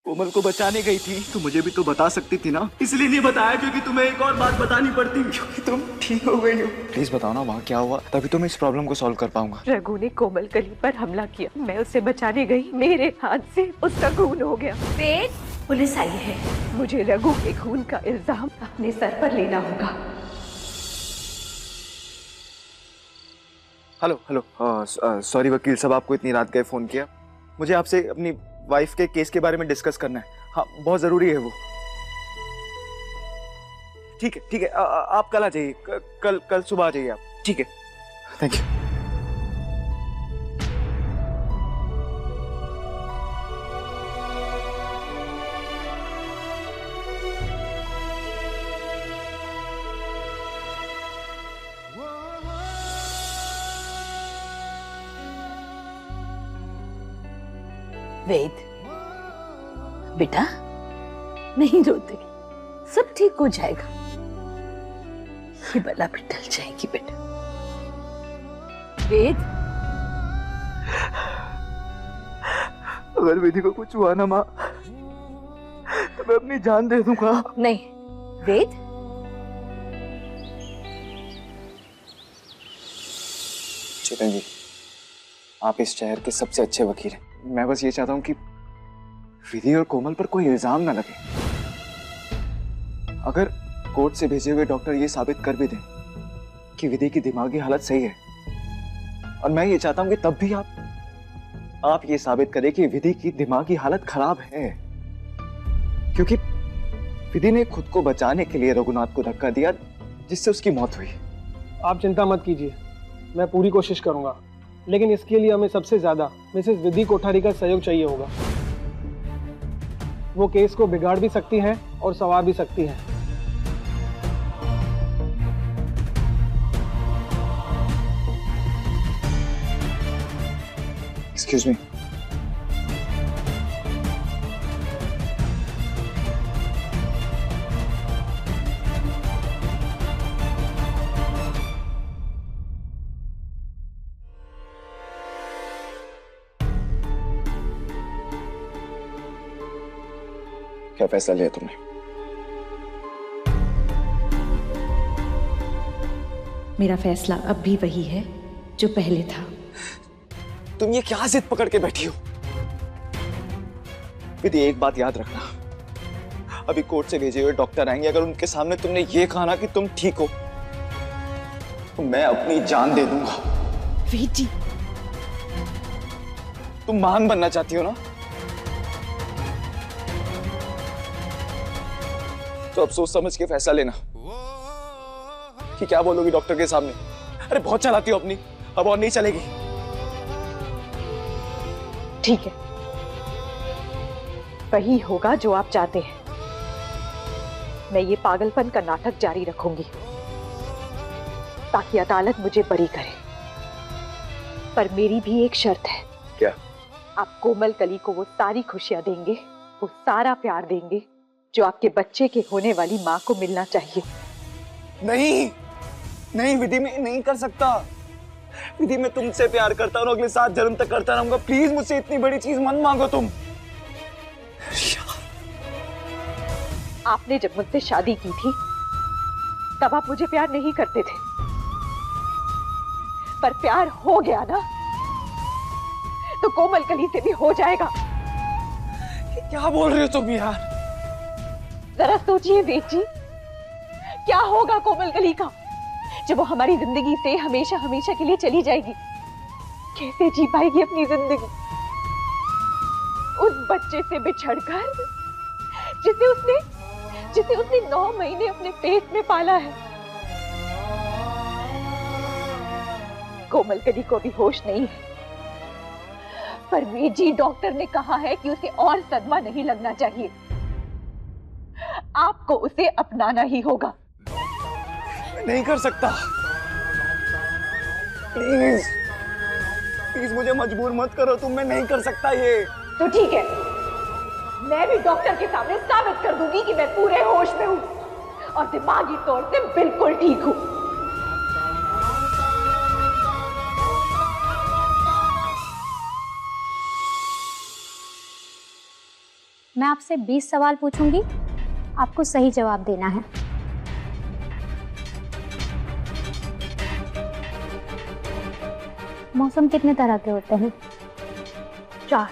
कोमल को बचाने गई थी तो मुझे भी तो बता सकती थी ना। इसलिए नहीं बताया क्योंकि तुम्हें एक और बात बतानी पड़ती, क्योंकि तुम ठीक हो गई हो। प्लीज बताओ ना वहाँ क्या हुआ, तभी तो मैं इस प्रॉब्लम को सॉल्व कर पाऊंगा। रघु ने कोमल कली पर हमला किया, मैं उसे बचाने गई, मेरे हाथ से उसका खून हो गया। वेद, पुलिस आई है। मुझे रघु के खून का इल्जाम अपने सर पर लेना होगा। हेलो हेलो, सॉरी वकील साहब, आपको इतनी रात गए फोन किया। मुझे आपसे अपनी वाइफ के केस के बारे में डिस्कस करना है। हाँ, बहुत जरूरी है वो। ठीक है, आप कल आ जाइए, कल सुबह आ जाइए आप। ठीक है, थैंक यू। वेद, बेटा नहीं रोते, सब ठीक हो जाएगा। ये बला भी टल जाएगी बेटा। वेद, अगर विधि को कुछ हुआ ना माँ, तो मैं अपनी जान दे दूंगा। नहीं वेद, चेतन जी, आप इस शहर के सबसे अच्छे वकील हैं। मैं बस ये चाहता हूँ कि विधि और कोमल पर कोई इल्जाम ना लगे। अगर कोर्ट से भेजे हुए डॉक्टर ये साबित कर भी दें कि विधि की दिमागी हालत सही है, और मैं ये चाहता हूँ कि तब भी आप ये साबित करें कि विधि की दिमागी हालत खराब है, क्योंकि विधि ने खुद को बचाने के लिए रघुनाथ को धक्का दिया जिससे उसकी मौत हुई। आप चिंता मत कीजिए, मैं पूरी कोशिश करूंगा, लेकिन इसके लिए हमें सबसे ज्यादा मिसेस विधि कोठारी का सहयोग चाहिए होगा। वो केस को बिगाड़ भी सकती हैं और संवार भी सकती हैं। Excuse me. क्या फैसला लिया तुमने? मेरा फैसला अब भी वही है जो पहले था। तुम ये क्या जिद पकड़ के बैठी हो? विधि, एक बात याद रखना, अभी कोर्ट से भेजे हुए डॉक्टर आएंगे, अगर उनके सामने तुमने ये कहा ना कि तुम ठीक हो, तो मैं अपनी जान दे दूंगा। विधि, तुम महान बनना चाहती हो ना, तो अब सोच समझ के फैसला लेना कि क्या बोलोगी डॉक्टर के सामने। अरे बहुत चलाती हो अपनी, अब और नहीं चलेगी। ठीक है, वही होगा जो आप चाहते हैं। मैं ये पागलपन का नाटक जारी रखूंगी ताकि अदालत मुझे बरी करे। पर मेरी भी एक शर्त है। क्या? आप कोमल कली को वो सारी खुशियां देंगे, वो सारा प्यार देंगे जो आपके बच्चे के होने वाली माँ को मिलना चाहिए। नहीं नहीं विधि, मैं नहीं कर सकता। विधि, मैं तुमसे प्यार करता हूँ, अगले 7 जन्म तक करता रहूंगा। प्लीज मुझसे इतनी बड़ी चीज मत मांगो तुम। आपने जब मुझसे शादी की थी तब आप मुझे प्यार नहीं करते थे, पर प्यार हो गया ना तो कोमल कली से भी हो जाएगा। क्या बोल रहे हो तुम यार? जरा सोचिए वेद जी, क्या होगा कोमल कली का जब वो हमारी जिंदगी से हमेशा हमेशा के लिए चली जाएगी? कैसे जी पाएगी अपनी जिंदगी उस बच्चे से बिछड़कर जिसे उसने 9 महीने अपने पेट में पाला है? कोमल कली को भी होश नहीं है, पर वेद जी, डॉक्टर ने कहा है कि उसे और सदमा नहीं लगना चाहिए। आपको उसे अपनाना ही होगा। नहीं कर सकता, प्लीज प्लीज मुझे मजबूर मत करो तुम, मैं नहीं कर सकता ये। तो ठीक है, मैं भी डॉक्टर के सामने साबित कर दूंगी कि मैं पूरे होश में हूं और दिमागी तौर से बिल्कुल ठीक हूं। मैं आपसे 20 सवाल पूछूंगी, आपको सही जवाब देना है। मौसम कितने तरह के होते हैं? 4।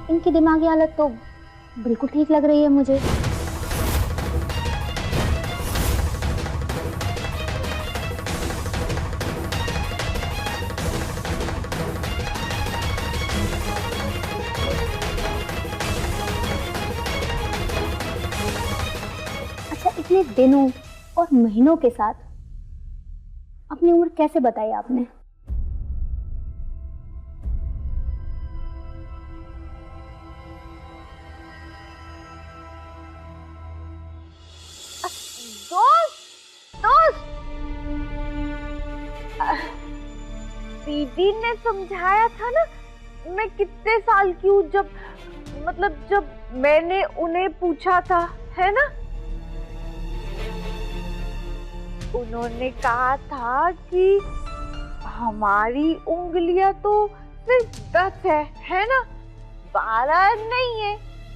इनकी दिमागी हालत तो बिल्कुल ठीक लग रही है मुझे। अच्छा, इतने दिनों और महीनों के साथ अपनी उम्र कैसे बताई आपने? दीदी ने समझाया था ना, मैं कितने साल की हूँ, जब मैंने उन्हें पूछा था, है ना? उन्होंने कहा था कि हमारी उंगलियां तो सिर्फ 10 है ना? 12 नहीं है।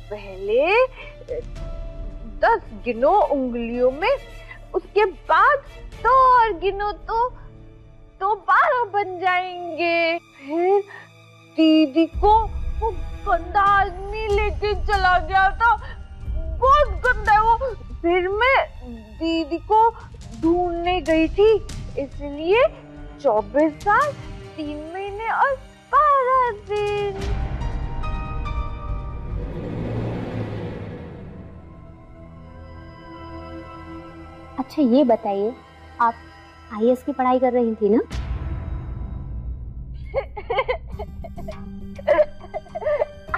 पहले 10 गिनो उंगलियों में, उसके बाद 2 और गिनो तो 12 बन जाएंगे। फिर दीदी को वो गंदा आदमी लेके चला गया था, बहुत गंदा है वो। फिर मैं दीदी को ढूंढने गई थी, इसलिए 24 साल 3 महीने और 12 दिन। अच्छा, ये बताइए, आप IAS की पढ़ाई कर रही थी ना?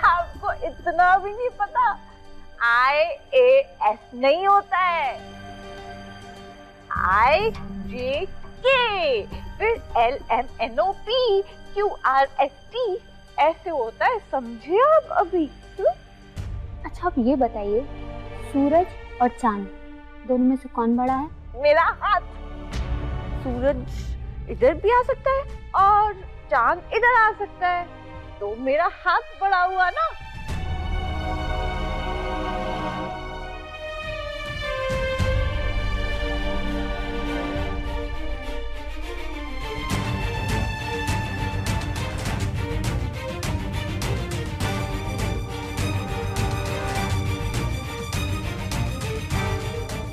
आपको इतना भी नहीं पता? IAS नहीं होता है, IJK, फिर LMNOP, QRST ऐसे होता है, समझे आप अभी? अच्छा, आप ये बताइए, सूरज और चांद दोनों में से कौन बड़ा है? मेरा हाथ। सूरज इधर भी आ सकता है और चांद इधर आ सकता है, तो मेरा हाथ बड़ा हुआ ना।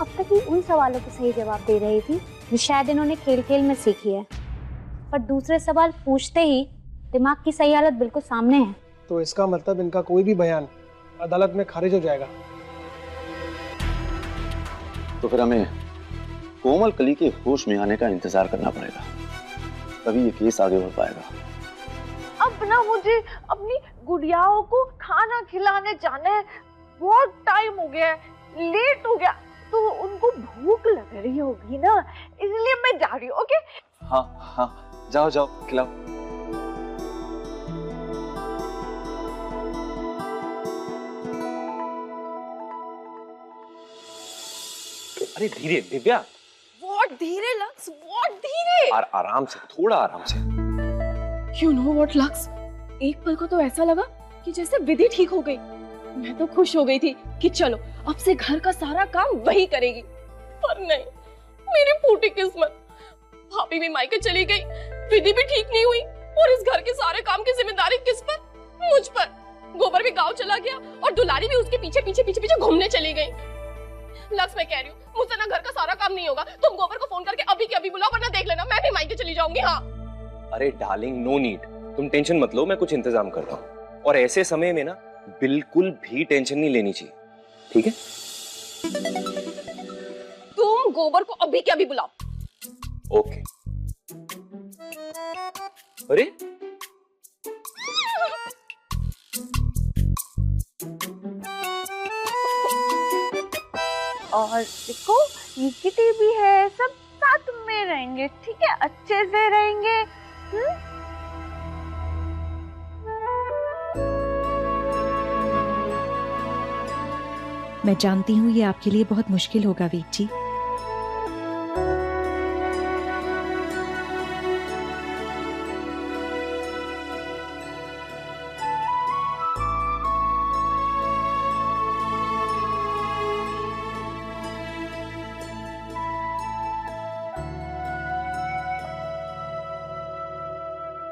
अब तक ही उन सवालों के सही जवाब दे रही थी जो शायद इन्होंने खेल खेल में सीखी है, पर दूसरे सवाल पूछते ही दिमाग की सही हालत बिल्कुल सामने है। तो इसका मतलब इनका कोई भी बयान अदालत में खारिज हो जाएगा। तो फिर हमें कोमल कली के होश में आने का इंतजार करना पड़ेगा, तभी ये केस आगे बढ़ पाएगा। अब ना मुझे अपनी गुड़ियाओं को खाना खिलाने जाना है, बहुत टाइम हो गया है, लेट हो गया, तो उनको भूख लग रही होगी ना, इसलिए मैं जा रही हूँ। ओके? हाँ हाँ, जाओ जाओ, खिलाओ। अरे धीरे दिव्या। बहुत धीरे लक्स, बहुत धीरे। आराम से, थोड़ा आराम से। You know what लक्स, एक पल को तो ऐसा लगा कि जैसे विधि ठीक हो गई। मैं तो खुश हो गई थी कि चलो अब से घर का सारा काम वही करेगी, पर नहीं, मेरी फूटी किस्मत। भाभी भी मायके चली गई, विधि भी ठीक नहीं हुई, और इस घर के सारे काम की जिम्मेदारी किस पर? मुझ पर। गोबर भी गांव चला गया और दुलारी भी उसके पीछे पीछे पीछे पीछे घूमने चली गई। लक्स, मैं कह रही हूँ, मुझसे ना घर का सारा काम नहीं होगा। तुम गोबर को फोन करके अभी के अभी बुलाओ, वरना देख लेना मैं भी मायके चली जाऊंगी। हाँ। अरे डार्लिंग, नो नीड, तुम टेंशन मत लो, मैं कुछ इंतजाम करता हूँ। और ऐसे समय में ना बिल्कुल भी टेंशन नहीं लेनी चाहिए, ठीक है? तुम गोबर को अभी के अभी बुलाओ। ओके। अरे और देखो ये किटी भी है, सब साथ में रहेंगे, ठीक है, अच्छे से रहेंगे। मैं जानती हूँ ये आपके लिए बहुत मुश्किल होगा वीर जी।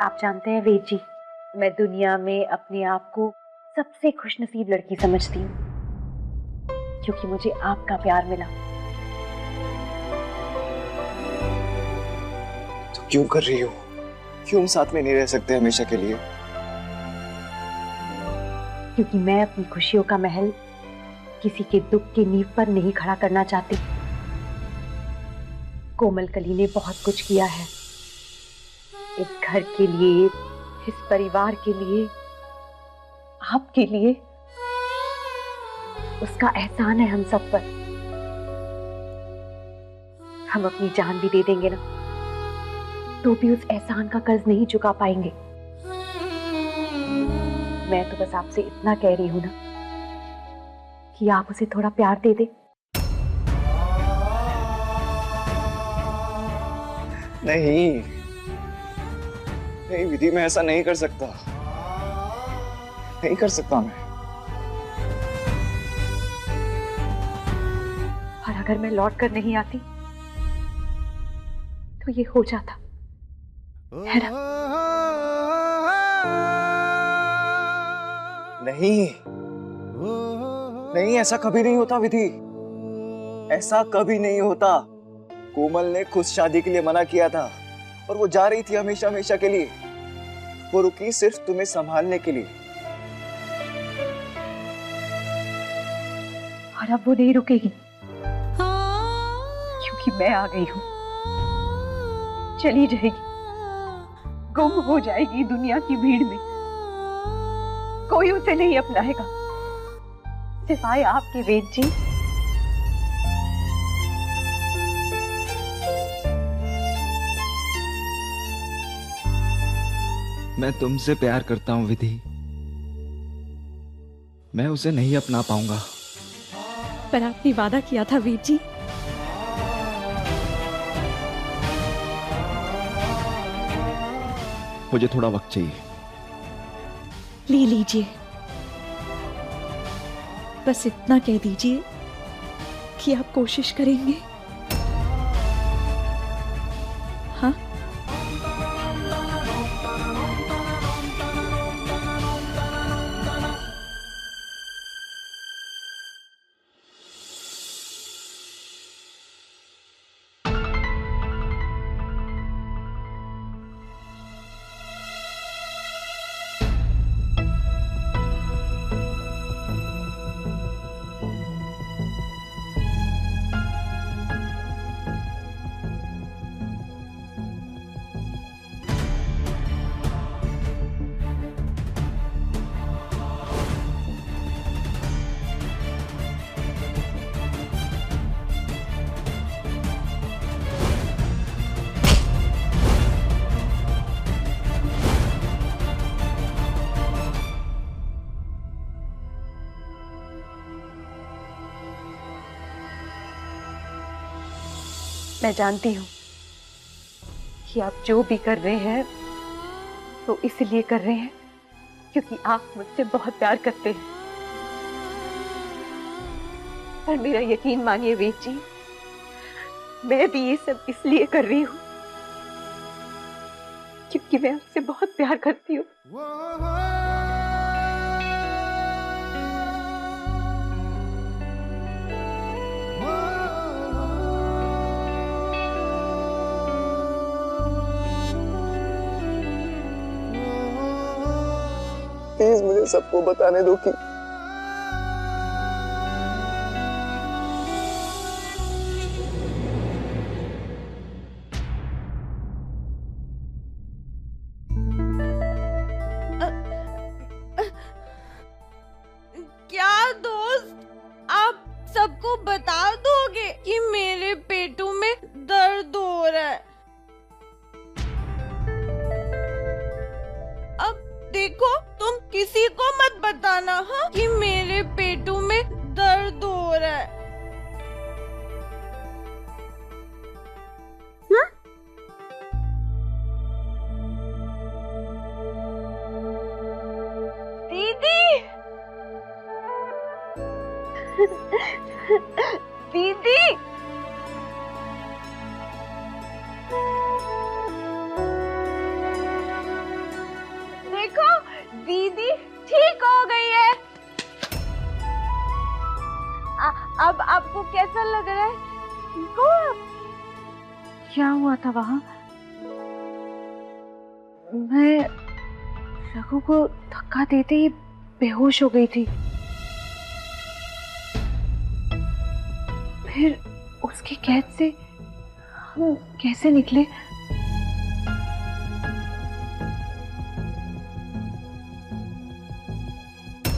आप जानते हैं वीर जी, मैं दुनिया में अपने आप को सबसे खुशनसीब लड़की समझती हूँ, क्योंकि मुझे आपका प्यार मिला। तो क्यों कर रही हो? क्यों हम साथ में नहीं रह सकते हमेशा के लिए? क्योंकि मैं अपनी खुशियों का महल किसी के दुख की नींव पर नहीं खड़ा करना चाहती। कोमल कली ने बहुत कुछ किया है इस घर के लिए, इस परिवार के लिए, आपके लिए। उसका एहसान है हम सब पर। हम अपनी जान भी दे देंगे ना, तो भी उस एहसान का कर्ज नहीं चुका पाएंगे। मैं तो बस आपसे इतना कह रही हूं ना कि आप उसे थोड़ा प्यार दे दे। नहीं नहीं विधि, मैं ऐसा नहीं कर सकता, नहीं कर सकता मैं। और अगर मैं लौट कर नहीं आती तो ये हो जाता, है ना? नहीं नहीं, ऐसा कभी नहीं होता विधि, ऐसा कभी नहीं होता। कोमल ने खुद शादी के लिए मना किया था और वो जा रही थी हमेशा हमेशा के लिए। वो रुकी सिर्फ तुम्हें संभालने के लिए। और अब वो नहीं रुकेगी, क्योंकि मैं आ गई हूं। चली जाएगी, गुम हो जाएगी दुनिया की भीड़ में। कोई उसे नहीं अपनाएगा सिवाय आपके वेद जी। मैं तुमसे प्यार करता हूं विधि, मैं उसे नहीं अपना पाऊंगा। पर आपने वादा किया था वीर जी। मुझे थोड़ा वक्त चाहिए। ले लीजिए, बस इतना कह दीजिए कि आप कोशिश करेंगे। हाँ, मैं जानती हूँ कि आप जो भी कर रहे हैं तो इसलिए कर रहे हैं क्योंकि आप मुझसे बहुत प्यार करते हैं। पर मेरा यकीन मानिए वेद जी, मैं भी ये सब इसलिए कर रही हूँ क्योंकि मैं आपसे बहुत प्यार करती हूँ। प्लीज मुझे सबको बताने दो कि किसी को मत बताना हाँ कि मेरे पेटू में दर्द हो रहा है। दीदी दीदी देखो दीदी ठीक हो गई है। अब आपको कैसा लग रहा है? ठीक हो आप? क्या हुआ था वहाँ? मैं रघु को धक्का देते ही बेहोश हो गई थी। फिर उसकी कैद से हम कैसे निकले?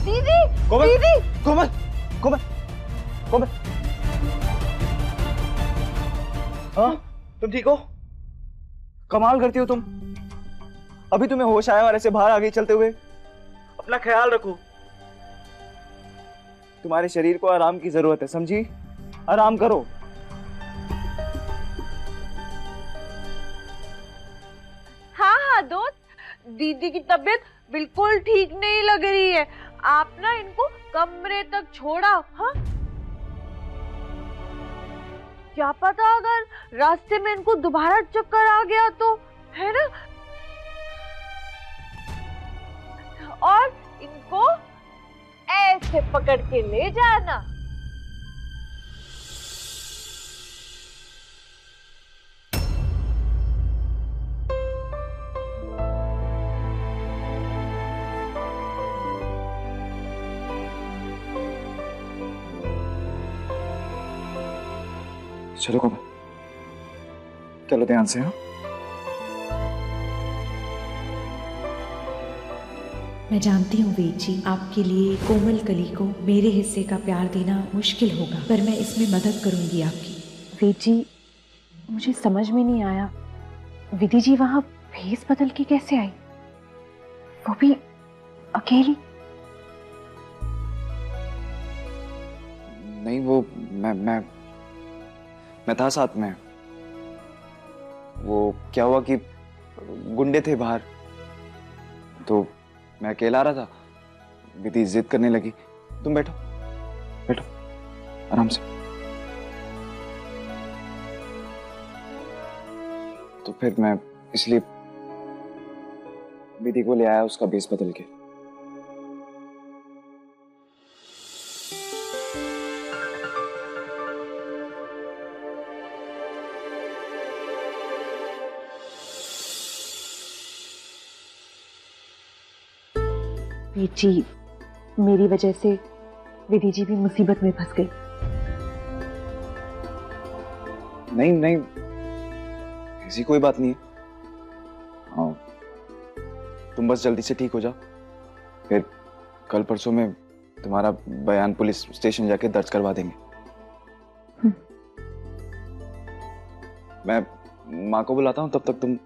दीदी कोमल, दीदी कोमल, कोमल, कोमल। हाँ, तुम ठीक हो? कमाल करती हो तुम। अभी तुम्हें होश आया और ऐसे बाहर आ गई चलते हुए। अपना ख्याल रखो। तुम्हारे शरीर को आराम की जरूरत है, समझी? आराम करो। हाँ हाँ दोस्त, दीदी की तबीयत बिल्कुल ठीक नहीं लग रही है। आप ना इनको कमरे तक छोड़ा। हाँ, क्या पता अगर रास्ते में इनको दोबारा चक्कर आ गया तो, है ना? और इनको ऐसे पकड़ के ले जाना। चलो कोमल, चलो ध्यान से। हाँ, मैं जानती हूँ वेद जी, आपके लिए कोमल कली को मेरे हिस्से का प्यार देना मुश्किल होगा, पर मैं इसमें मदद करूंगी आपकी। वेद जी, मुझे समझ में नहीं आया, विधि जी वहाँ भेस बदल के कैसे आई? वो भी अकेली? नहीं, वो मैं था साथ में। वो क्या हुआ कि गुंडे थे बाहर, तो मैं अकेला आ रहा था। विधि जिद करने लगी। तुम बैठो, बैठो आराम से। तो फिर मैं इसलिए विधि को ले आया, उसका भेस बदल के। वेद जी, मेरी वजह से विधि जी भी मुसीबत में फंस गई। नहीं नहीं, ऐसी कोई बात नहीं है। हाँ, तुम बस जल्दी से ठीक हो जाओ, फिर कल परसों में तुम्हारा बयान पुलिस स्टेशन जाके दर्ज करवा देंगे। मैं माँ को बुलाता हूँ, तब तक तुम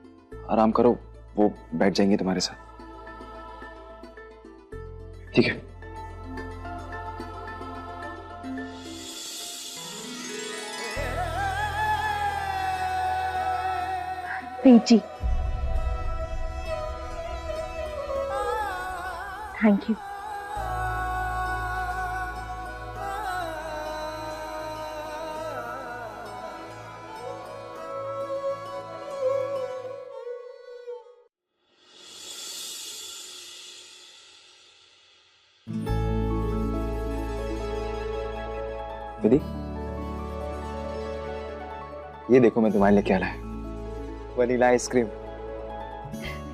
आराम करो, वो बैठ जाएंगे तुम्हारे साथ। ठीक है? वेद जी, थैंक यू। विधि, ये देखो मैं तुम्हारे लिए क्या लाया। Vanilla ice cream.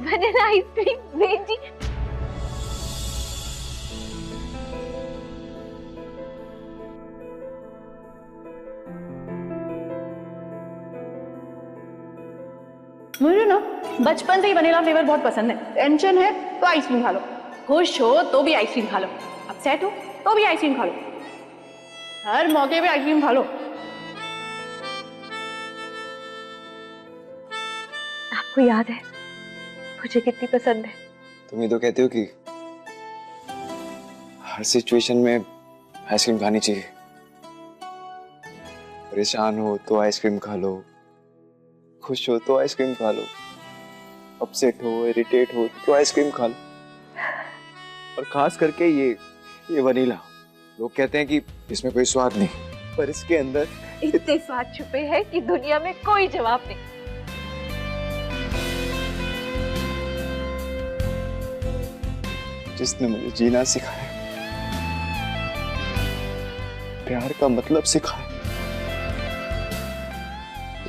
Vanilla ice cream? Ved ji, मुझे ना बचपन से ही वनीला फ्लेवर बहुत पसंद है। टेंशन है तो आइसक्रीम खा लो, खुश हो तो भी आइसक्रीम खा लो, अपसेट हो तो भी आइसक्रीम खा लो, हर मौके पे आइसक्रीम खा लो। आपको याद है मुझे कितनी पसंद है? तुम ये तो कहते हो कि हर सिचुएशन में आइसक्रीम खानी चाहिए। परेशान हो तो आइसक्रीम खा लो, खुश हो तो आइसक्रीम खा लो, अपसेट हो, इरिटेट हो तो आइसक्रीम खा लो। और खास करके ये वनीला, लोग कहते हैं कि इसमें कोई स्वाद नहीं, पर इसके अंदर इतने स्वाद छुपे हैं कि दुनिया में कोई जवाब नहीं। जिसने मुझे जीना सिखाया, प्यार का मतलब सिखाया,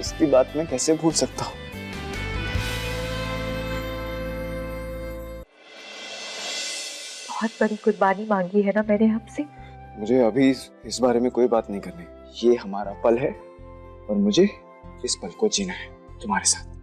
उसकी बात मैं कैसे भूल सकता हूँ। बहुत बड़ी कुर्बानी मांगी है ना मैंने आपसे। मुझे अभी इस बारे में कोई बात नहीं करनी। ये हमारा पल है और मुझे इस पल को जीना है तुम्हारे साथ।